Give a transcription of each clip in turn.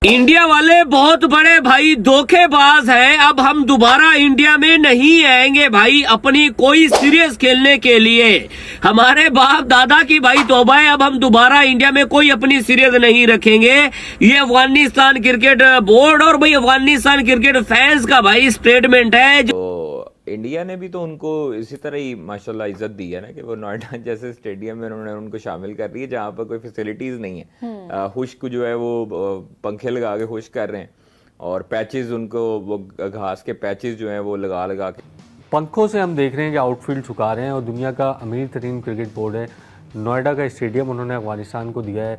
India वाले बहुत बड़े भाई धोखेबाज हैं। अब हम दोबारा इंडिया में नहीं आएंगे भाई अपनी कोई सीरीज खेलने के लिए। हमारे बाप दादा की भाई तौबा है, अब हम दोबारा इंडिया में कोई अपनी सीरीज नहीं रखेंगे। ये अफगानिस्तान क्रिकेट बोर्ड और भाई अफगानिस्तान क्रिकेट फैंस का भाई स्टेटमेंट है। तो इंडिया ने भी तो उनको इसी तरह ही माशाल्लाह इज्जत दी है ना कि वो नोएडा जैसे स्टेडियम में उन्होंने उनको शामिल कर रही है जहाँ पर कोई फैसिलिटीज नहीं है। खुश्क जो है वो पंखे लगा के खुश्क कर रहे हैं और पैचेस उनको वो घास के पैचेस जो हैं वो लगा लगा के पंखों से हम देख रहे हैं कि आउटफील्ड झुका रहे हैं। और दुनिया का अमीर तरीन क्रिकेट बोर्ड है, नोएडा का स्टेडियम उन्होंने अफगानिस्तान को दिया है।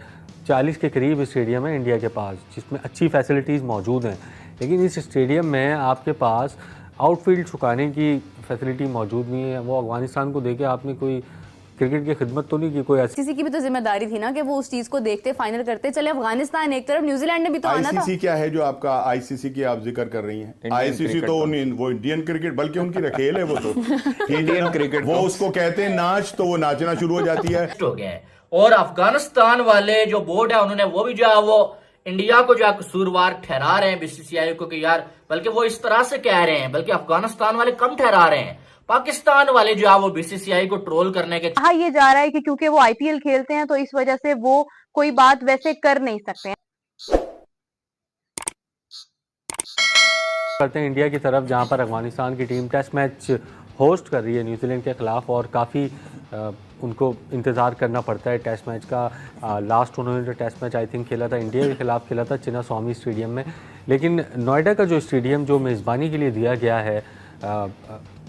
40 के करीब स्टेडियम है इंडिया के पास जिसमें अच्छी फैसिलिटीज़ मौजूद हैं, लेकिन इस स्टेडियम में आपके पास आउटफील्ड छुकाने की फैसिलिटी मौजूद नहीं है। वो अफगानिस्तान को देके आपने कोई क्रिकेट की खिदमत तो नहीं की, कोई आईसीसी की भी तो जिम्मेदारी थी ना कि वो उस चीज को देखते फाइनल करते। चले अफगानिस्तान एक तरफ, न्यूजीलैंड ने भी तो आना था। आईसीसी क्या है जो आपका आईसीसी की आप जिक्र कर रही हैं? आईसीसी तो वो इंडियन क्रिकेट, बल्कि उनकी रखेल है वो तो इंडियन क्रिकेट। वो उसको कहते हैं नाच, तो वो नाचना शुरू हो जाती है। हो गया है। और अफगानिस्तान वाले जो बोर्ड है उन्होंने वो भी जो है वो इंडिया को जो है कसूरवार ठहरा रहे हैं बीसीसीआई को कि यार, बल्कि वो इस तरह से कह रहे हैं, बल्कि अफगानिस्तान वाले कम ठहरा रहे हैं। पाकिस्तान वाले जो है वो बीसीसीआई को ट्रोल करने के कहा ये जा रहा है कि क्योंकि वो आईपीएल खेलते हैं तो इस वजह से वो कोई बात वैसे कर नहीं सकते हैं। करते हैं इंडिया की तरफ, जहां पर अफगानिस्तान की टीम टेस्ट मैच होस्ट कर रही है न्यूजीलैंड के खिलाफ और काफ़ी उनको इंतज़ार करना पड़ता है टेस्ट मैच का। लास्ट उन्होंने जो टेस्ट मैच आई थिंक खेला था इंडिया के खिलाफ खेला था चिन्ना स्वामी स्टेडियम में। लेकिन नोएडा का जो स्टेडियम जो मेज़बानी के लिए दिया गया है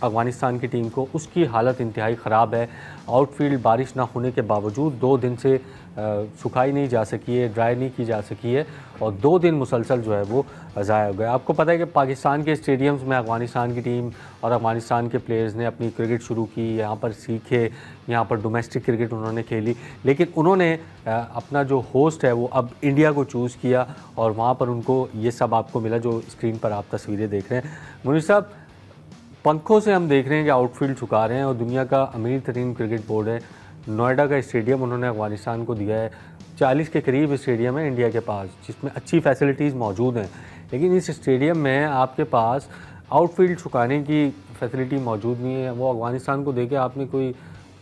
अफगानिस्तान की टीम को, उसकी हालत इंतहाई ख़राब है। आउटफील्ड बारिश ना होने के बावजूद 2 दिन से सुखाई नहीं जा सकी है, ड्राई नहीं की जा सकी है और 2 दिन मुसलसल जो है वो ज़ाया हो गया। आपको पता है कि पाकिस्तान के स्टेडियम्स में अफगानिस्तान की टीम और अफगानिस्तान के प्लेयर्स ने अपनी क्रिकेट शुरू की, यहाँ पर सीखे, यहाँ पर डोमेस्टिक क्रिकेट उन्होंने खेली। लेकिन उन्होंने अपना जो होस्ट है वो अब इंडिया को चूज़ किया और वहाँ पर उनको ये सब आपको मिला जो स्क्रीन पर आप तस्वीरें देख रहे हैं। मुनीर साहब, पंखों से हम देख रहे हैं कि आउटफील्ड झुका रहे हैं और दुनिया का अमीर तरीन क्रिकेट बोर्ड है, नोएडा का स्टेडियम उन्होंने अफगानिस्तान को दिया है। 40 के करीब स्टेडियम है इंडिया के पास जिसमें अच्छी फैसिलिटीज़ मौजूद हैं, लेकिन इस स्टेडियम में आपके पास आउटफील्ड झुकाने की फैसिलिटी मौजूद नहीं है। वो अफगानिस्तान को देके आपने कोई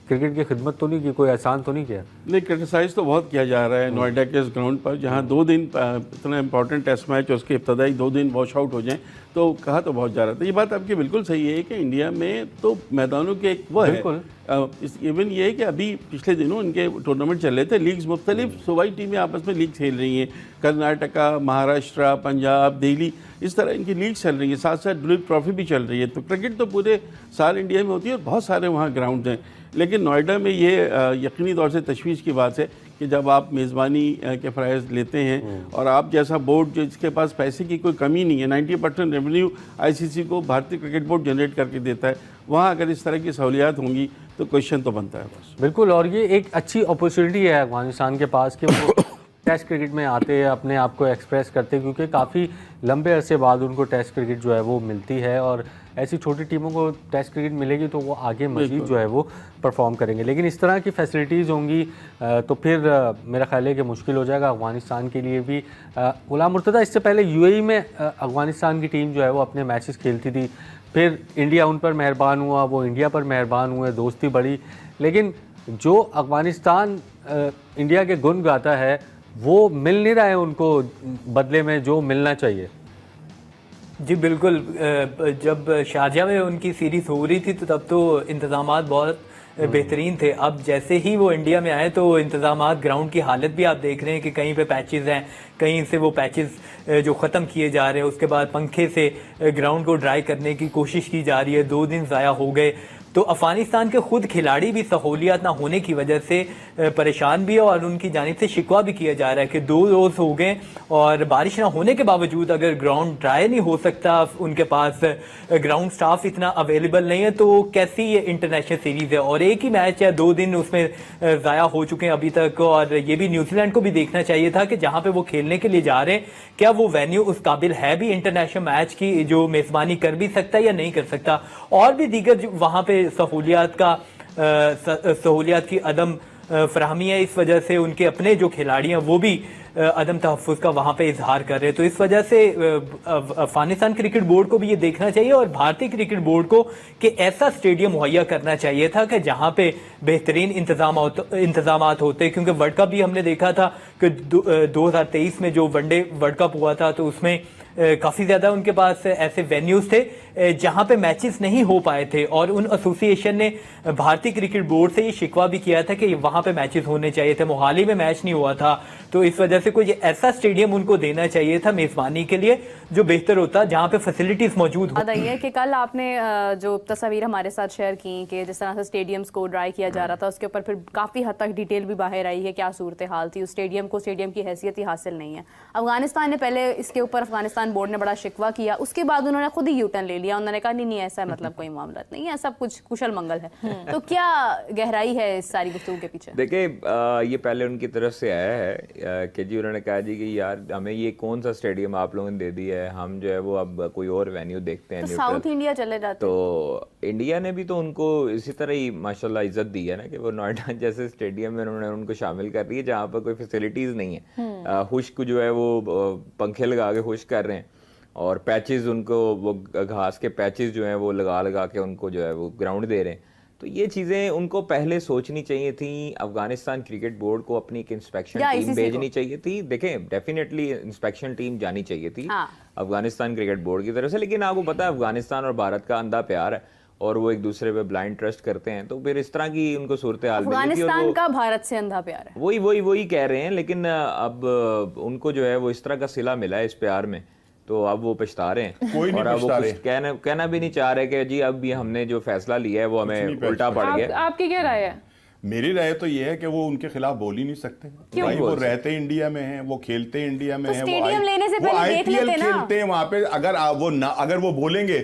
क्रिकेट की खिदमत तो नहीं की, कोई एहसान तो नहीं किया? नहीं, क्रिटिसाइज़ तो बहुत किया जा रहा है नोएडा के इस ग्राउंड पर, जहां 2 दिन इतना इंपॉर्टेंट टेस्ट मैच उसके इब्तदाई 2 दिन वॉश आउट हो जाएं, तो कहा तो बहुत जा रहा था। ये बात आपकी बिल्कुल सही है कि इंडिया में तो मैदानों के एक वो है। इवन ये है कि अभी पिछले दिनों इनके टूर्नामेंट चल रहे थे, लीग्स मुख्तलिफ सूबाई टीमें आपस में लीग खेल रही हैं। कर्नाटका, महाराष्ट्र, पंजाब, दिल्ली, इस तरह इनकी लीग चल रही है, साथ साथ दुलीप ट्रॉफी भी चल रही है। तो क्रिकेट तो पूरे साल इंडिया में होती है और बहुत सारे वहाँ ग्राउंड हैं। लेकिन नोएडा में ये यकीनी तौर से तशवीश की बात है कि जब आप मेज़बानी के फ़राइज़ लेते हैं और आप जैसा बोर्ड जिसके पास पैसे की कोई कमी नहीं है, 90% रेवेन्यू आईसीसी को भारतीय क्रिकेट बोर्ड जनरेट करके देता है, वहाँ अगर इस तरह की सहूलियात होंगी तो क्वेश्चन तो बनता है बस। बिल्कुल, और ये एक अच्छी अपॉर्चुनिटी है अफगानिस्तान के पास कि वो टेस्ट क्रिकेट में आते हैं, अपने आप को एक्सप्रेस करते हैं, क्योंकि काफ़ी लंबे अरसे बाद उनको टेस्ट क्रिकेट जो है वो मिलती है और ऐसी छोटी टीमों को टेस्ट क्रिकेट मिलेगी तो वो आगे मज़ीद जो है वो परफॉर्म करेंगे। लेकिन इस तरह की फैसिलिटीज़ होंगी तो फिर मेरा ख्याल है कि मुश्किल हो जाएगा अफगानिस्तान के लिए भी। गुलाम मुर्तज़ा, इससे पहले यूएई में अफगानिस्तान की टीम जो है वो अपने मैचेस खेलती थी, फिर इंडिया उन पर मेहरबान हुआ, वो इंडिया पर मेहरबान हुए, दोस्ती बढ़ी। लेकिन जो अफगानिस्तान इंडिया के गुण गाता है वो मिल नहीं रहा है उनको बदले में जो मिलना चाहिए। जी बिल्कुल, जब शारजा में उनकी सीरीज़ हो रही थी तो तब तो इंतज़ामात बहुत बेहतरीन थे। अब जैसे ही वो इंडिया में आए तो इंतज़ामात, ग्राउंड की हालत भी आप देख रहे हैं कि कहीं पे पैचेस हैं, कहीं से वो पैचेस जो ख़त्म किए जा रहे हैं, उसके बाद पंखे से ग्राउंड को ड्राई करने की कोशिश की जा रही है। 2 दिन ज़ाया हो गए। तो अफगानिस्तान के खुद खिलाड़ी भी सहूलियत ना होने की वजह से परेशान भी है और उनकी जानिब से शिकवा भी किया जा रहा है कि 2 रोज़ हो गए और बारिश ना होने के बावजूद अगर ग्राउंड ड्राई नहीं हो सकता, उनके पास ग्राउंड स्टाफ इतना अवेलेबल नहीं है, तो कैसी ये इंटरनेशनल सीरीज़ है। और एक ही मैच है, 2 दिन उसमें ज़ाया हो चुके हैं अभी तक। और ये भी न्यूजीलैंड को भी देखना चाहिए था कि जहाँ पर वो खेलने के लिए जा रहे हैं, क्या वो वेन्यू उस काबिल है भी इंटरनेशनल मैच की, जो मेज़बानी कर भी सकता है या नहीं कर सकता। और भी दीगर वहाँ पर सहूलियात की अदम फराहमी है, इस वजह से उनके अपने जो खिलाड़ी हैं वो भी अदम तहफ़्फ़ुज़ का वहाँ पे इजहार कर रहे हैं। तो इस वजह से अफगानिस्तान क्रिकेट बोर्ड को भी ये देखना चाहिए और भारतीय क्रिकेट बोर्ड को कि ऐसा स्टेडियम मुहैया करना चाहिए था कि जहाँ पे बेहतरीन इंतजामात होते, क्योंकि वर्ल्ड कप भी हमने देखा था कि 2023 में जो वनडे वर्ल्ड कप हुआ था तो उसमें काफ़ी ज़्यादा उनके पास ऐसे वेन्यूज़ थे जहां पे मैचेस नहीं हो पाए थे और उन एसोसिएशन ने भारतीय क्रिकेट बोर्ड से ये शिकवा भी किया था कि वहां पे मैचेस होने चाहिए थे। मोहाली में मैच नहीं हुआ था, तो इस वजह से कोई ऐसा स्टेडियम उनको देना चाहिए था मेज़बानी के लिए जो बेहतर होता, जहां पे फैसिलिटीज़ मौजूद हो। बताइए कि कल आपने जो तस्वीर हमारे साथ शेयर की कि जिस तरह से स्टेडियम्स को ड्राई किया जा रहा था, उसके ऊपर फिर काफ़ी हद तक डिटेल भी बाहर आई है क्या सूरत हाल थी। उस स्टेडियम को स्टेडियम की हैसियत ही हासिल नहीं है। अफगानिस्तान ने पहले इसके ऊपर अफगानिस्तान बोर्ड ने बड़ा शिकवा किया, उसके बाद उन्होंने खुद ही यूटर्न ले लिया। उन्होंने कहा नहीं ऐसा मतलब कोई मामला नहीं है, सब कुछ कुशल मंगल है। तो क्या गहराई है इस सारी गुफ्तगू के पीछे? देखिए ये पहले उनकी तरफ से आया है कि जी उन्होंने कहा जी कि यार हमें ये कौन सा स्टेडियम आप लोगों ने दे दिया है, हम जो है वो अब कोई और वेन्यू देखते हैं। तो साउथ इंडिया चले जाते। तो इंडिया ने भी तो उनको इसी तरह ही माशाल्लाह इज्जत दी है ना कि वो नोएडा जैसे स्टेडियम में उन्होंने उनको शामिल कर रही है जहाँ पर कोई फैसिलिटीज नहीं है। खुश्क जो है वो पंखे लगा के खुश कर रहे हैं और पैचेस उनको वो घास के पैचेस जो हैं वो लगा के उनको जो है वो ग्राउंड दे रहे हैं। तो ये चीज़ें उनको पहले सोचनी चाहिए थी। अफगानिस्तान क्रिकेट बोर्ड को अपनी एक इंस्पेक्शन टीम भेजनी चाहिए थी। देखें डेफिनेटली इंस्पेक्शन टीम जानी चाहिए थी अफगानिस्तान क्रिकेट बोर्ड की तरफ से, लेकिन आपको पता है अफगानिस्तान और भारत का अंधा प्यार है और वो एक दूसरे पे ब्लाइंड ट्रस्ट करते हैं, तो फिर इस तरह की उनको सूरत हाल अफगानिस्तान का भारत से अंधा प्यार है। वही कह रहे हैं, लेकिन अब उनको जो है वो इस तरह का सिला मिला है इस प्यार में, तो अब वो पछता रहे हैं। कोई और अब वो कुछ कहना भी नहीं चाह रहे कि जी अब ये हमने जो फैसला लिया है वो हमें उल्टा पड़ गया। आपकी क्या राय है? मेरी राय तो ये है कि वो उनके खिलाफ बोल ही नहीं सकते। भाई वो रहते इंडिया में हैं, वो खेलते इंडिया में हैं, स्टेडियम लेने से पहले देख लेते ना। खेलते हैं वहां पे। अगर वो बोलेंगे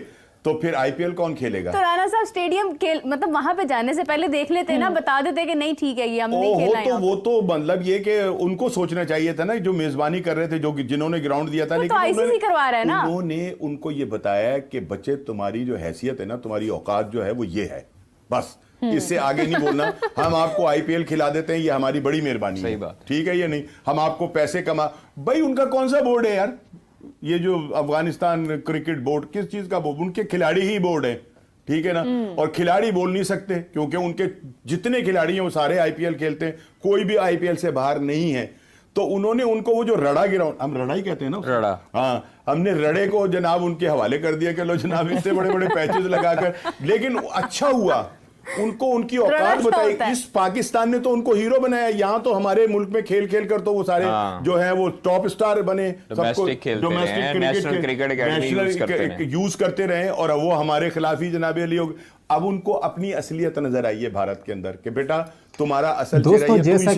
तो फिर आईपीएल कौन खेलेगा? तो राणा साहब स्टेडियम मतलब वहां पे जाने से पहले देख लेते ना, बता देते कि नहीं ठीक है ये हम नहीं खेलना है। तो वो तो मतलब ये कि उनको सोचना चाहिए था ना, जो मेजबानी कर रहे थे, जो जिन्होंने ग्राउंड दिया था। लेकिन तो आईसीसी करवा रहा है ना। उन्होंने उनको ये बताया कि बच्चे तुम्हारी जो हैसियत है ना, तुम्हारी औकात जो है वो ये है, बस इससे आगे नहीं बोलना। हम आपको आईपीएल खिला देते हैं, ये हमारी बड़ी मेहरबानी है, ठीक है? ये नहीं हम आपको पैसे कमा। भाई उनका कौन सा बोर्ड है यार? ये जो अफगानिस्तान क्रिकेट बोर्ड किस चीज का बोर्ड? उनके खिलाड़ी ही बोर्ड है, ठीक है ना? और खिलाड़ी बोल नहीं सकते क्योंकि उनके जितने खिलाड़ी हैं वो सारे आईपीएल खेलते हैं, कोई भी आईपीएल से बाहर नहीं है। तो उन्होंने उनको वो जो रड़ा ग्राउंड, हम रड़ा ही कहते हैं ना, रड़ा, हाँ, हमने रड़े को जनाब उनके हवाले कर दिया कि लो जनाब इतने बड़े बड़े पैचेस लगाकर। लेकिन अच्छा हुआ उनको उनकी औकात बताई। इस पाकिस्तान ने तो उनको हीरो बनाया। यहाँ तो हमारे मुल्क में खेल खेल कर तो वो सारे जो है वो टॉप स्टार बने, डोमेस्टिक क्रिकेट यूज करते रहे और वो हमारे खिलाफ ही जनाब अली। अब उनको अपनी असलियत नजर आई है भारत के अंदर कि बेटा तुम्हारा असल चेहरा